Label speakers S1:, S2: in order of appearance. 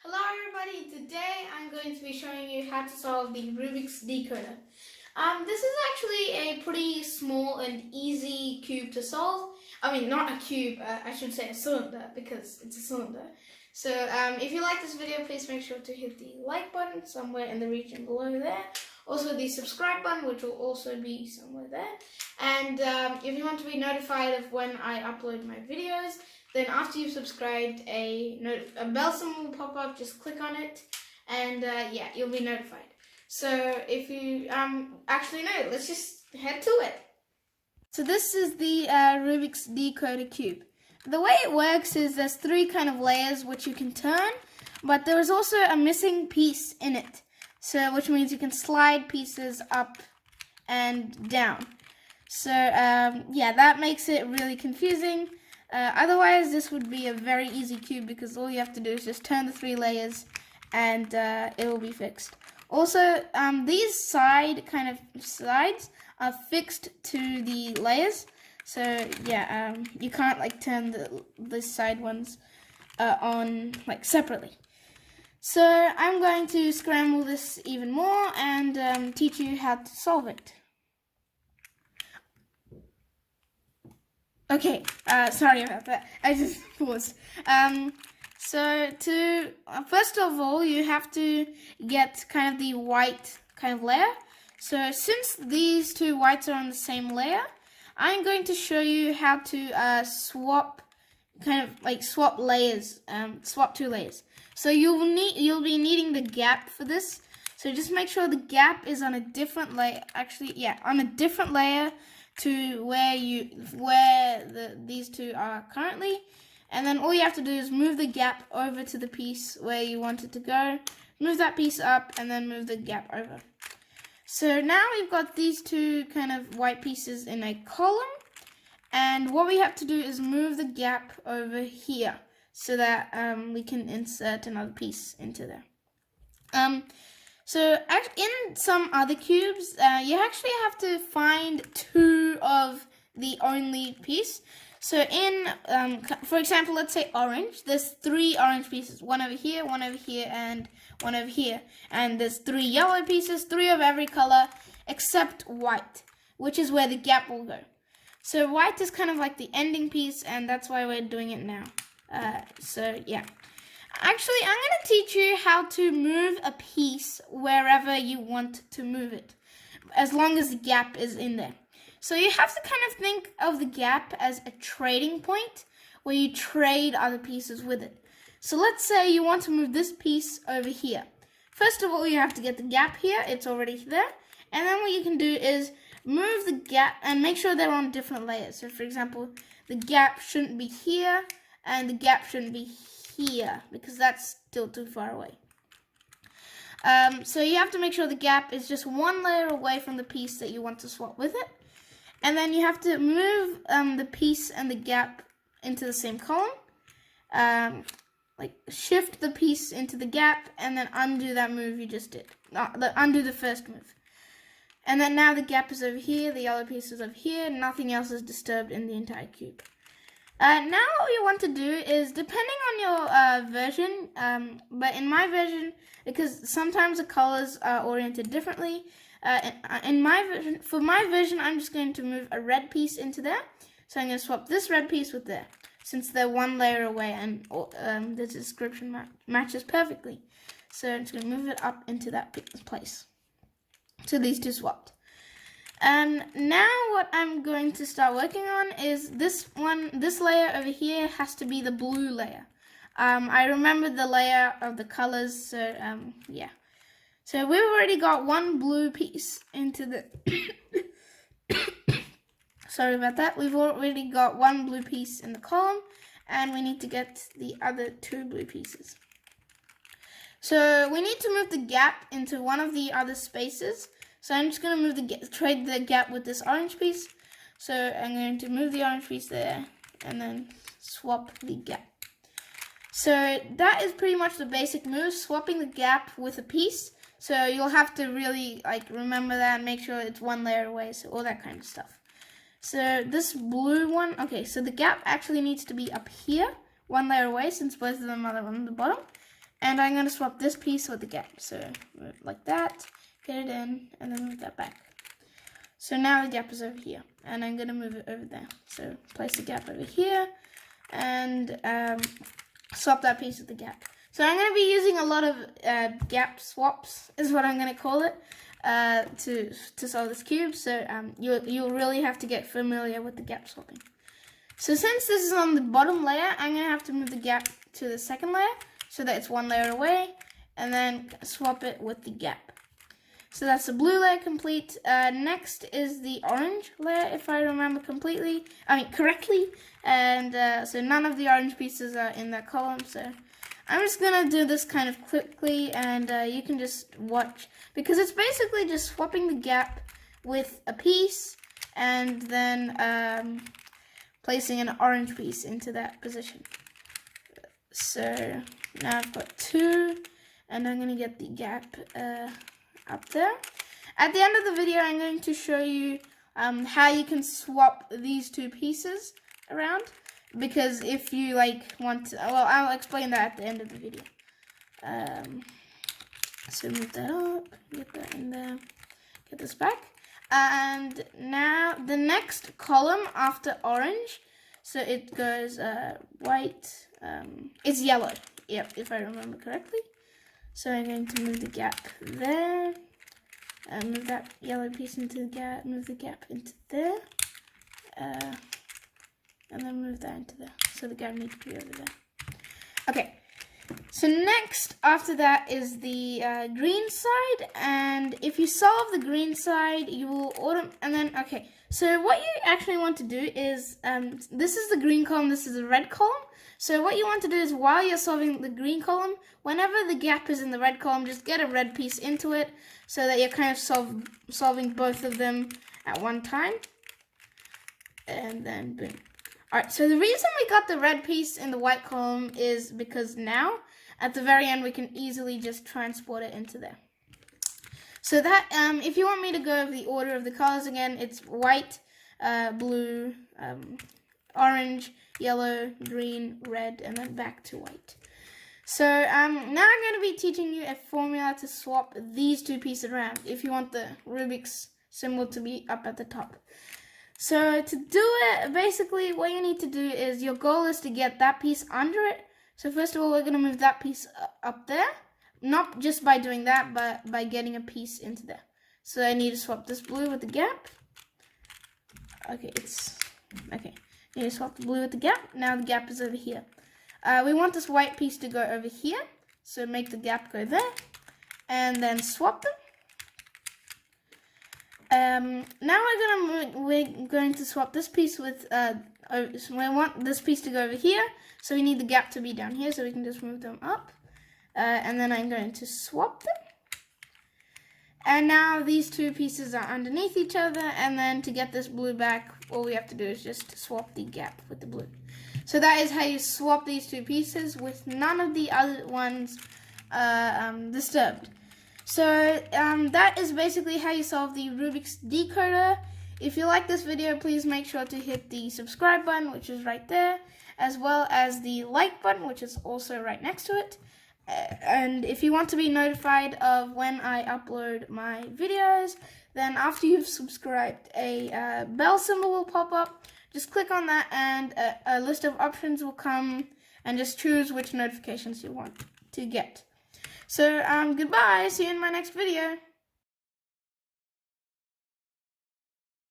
S1: Hello everybody, today I'm going to be showing you how to solve the Rubik's decoder. This is actually a pretty small and easy cube to solve. I mean, not a cube, I should say a cylinder, because it's a cylinder. So if you like this video, please make sure to hit the like button somewhere in the region below there. Also the subscribe button, which will also be somewhere there. And if you want to be notified of when I upload my videos, then after you've subscribed, a bell symbol will pop up. Just click on it, and yeah, you'll be notified. So if you actually no, let's just head to it. So this is the Rubik's decoder cube. The way it works is there's three kind of layers which you can turn, but there is also a missing piece in it. So which means you can slide pieces up and down. So yeah, that makes it really confusing. Otherwise, this would be a very easy cube because all you have to do is just turn the three layers and it will be fixed. Also, these sides are fixed to the layers. So yeah, you can't like turn the side ones on like separately. So I'm going to scramble this even more and teach you how to solve it. Okay, sorry about that. I just paused. So first of all, you have to get kind of the white kind of layer. So since these two whites are on the same layer, I'm going to show you how to swap layers, swap two layers. So you'll be needing the gap for this. So just make sure the gap is on a different layer. Actually, yeah, on a different layer to where these two are currently, and then all you have to do is move the gap over to the piece where you want it to go, move that piece up, and then move the gap over. So now we've got these two kind of white pieces in a column, and what we have to do is move the gap over here so that we can insert another piece into there. So in some other cubes, you actually have to find two of the only piece. So in, for example, let's say orange, there's three orange pieces, one over here, and one over here. And there's three yellow pieces, three of every color, except white, which is where the gap will go. So white is kind of like the ending piece, and that's why we're doing it now. So yeah. Actually, I'm going to teach you how to move a piece wherever you want to move it, as long as the gap is in there. So you have to kind of think of the gap as a trading point where you trade other pieces with it. So let's say you want to move this piece over here. First of all, you have to get the gap here. It's already there. And then what you can do is move the gap and make sure they're on different layers. So for example, the gap shouldn't be here and the gap shouldn't be here because that's still too far away. So you have to make sure the gap is just one layer away from the piece that you want to swap with it. And then you have to move the piece and the gap into the same column. Like shift the piece into the gap and then undo that move you just did. Undo the first move. And then now the gap is over here, the yellow piece is over here, nothing else is disturbed in the entire cube. Now what you want to do is, depending on your version, but in my version, because sometimes the colors are oriented differently, for my version, I'm just going to move a red piece into there. So I'm going to swap this red piece with there, since they're one layer away and the description matches perfectly. So I'm just going to move it up into that place. So these two swapped. And now what I'm going to start working on is this layer over here has to be the blue layer. I remember the layer of the colors, so yeah. So we've already got one blue piece into the, sorry about that. We've already got one blue piece in the column, and we need to get the other two blue pieces. So we need to move the gap into one of the other spaces. So I'm just going to trade the gap with this orange piece. So I'm going to move the orange piece there and then swap the gap. So that is pretty much the basic move, swapping the gap with a piece. So you'll have to really remember that and make sure it's one layer away, so all that kind of stuff. So this blue one, okay, so the gap actually needs to be up here, one layer away, since both of them are on the bottom. And I'm going to swap this piece with the gap. So move like that, get it in, and then move that back. So now the gap is over here, and I'm going to move it over there. So place the gap over here, and swap that piece with the gap. So I'm going to be using a lot of gap swaps, is what I'm going to call it, to solve this cube. So you'll really have to get familiar with the gap swapping. So since this is on the bottom layer, I'm going to have to move the gap to the second layer, so that it's one layer away, and then swap it with the gap. So that's the blue layer complete. Next is the orange layer, if I remember correctly. And so none of the orange pieces are in that column. So I'm just gonna do this kind of quickly, and you can just watch, because it's basically just swapping the gap with a piece, and then placing an orange piece into that position. So now I've got 2, and I'm gonna get the gap up there. At the end of the video, I'm going to show you how you can swap these 2 pieces around, because if you want to, well, I'll explain that at the end of the video. So move that up, get that in there, get this back, and now the next column after orange, so it goes white, it's yellow, yep, if I remember correctly. So I'm going to move the gap there, and move that yellow piece into the gap, move the gap into there, and then move that into there. So the gap needs to be over there. Okay, so next after that is the green side, and if you solve the green side, you will okay, so what you actually want to do is, this is the green column, this is the red column. So what you want to do is, while you're solving the green column, whenever the gap is in the red column, just get a red piece into it, so that you're kind of solving both of them at one time. And then boom. Alright, so the reason we got the red piece in the white column is because now, at the very end, we can easily just transport it into there. So that, if you want me to go over the order of the colors again, it's white, blue, orange, yellow, green, red, and then back to white. So now I'm going to be teaching you a formula to swap these 2 pieces around if you want the Rubik's symbol to be up at the top. So to do it, basically what you need to do is, your goal is to get that piece under it. So first of all, we're going to move that piece up there. Not just by doing that, but by getting a piece into there. So I need to swap this blue with the gap. Okay. I need to swap the blue with the gap. Now the gap is over here. We want this white piece to go over here. So make the gap go there. And then swap them. Now we're going to swap this piece with, so we want this piece to go over here. So we need the gap to be down here. So we can just move them up. And then I'm going to swap them. And now these 2 pieces are underneath each other, and then to get this blue back, all we have to do is just swap the gap with the blue. So that is how you swap these 2 pieces with none of the other ones disturbed. So that is basically how you solve the Rubik's decoder. If you like this video, please make sure to hit the subscribe button, which is right there, as well as the like button, which is also right next to it. And if you want to be notified of when I upload my videos, then after you've subscribed, a bell symbol will pop up. Just click on that, and a list of options will come, and just choose which notifications you want to get. So goodbye, see you in my next video.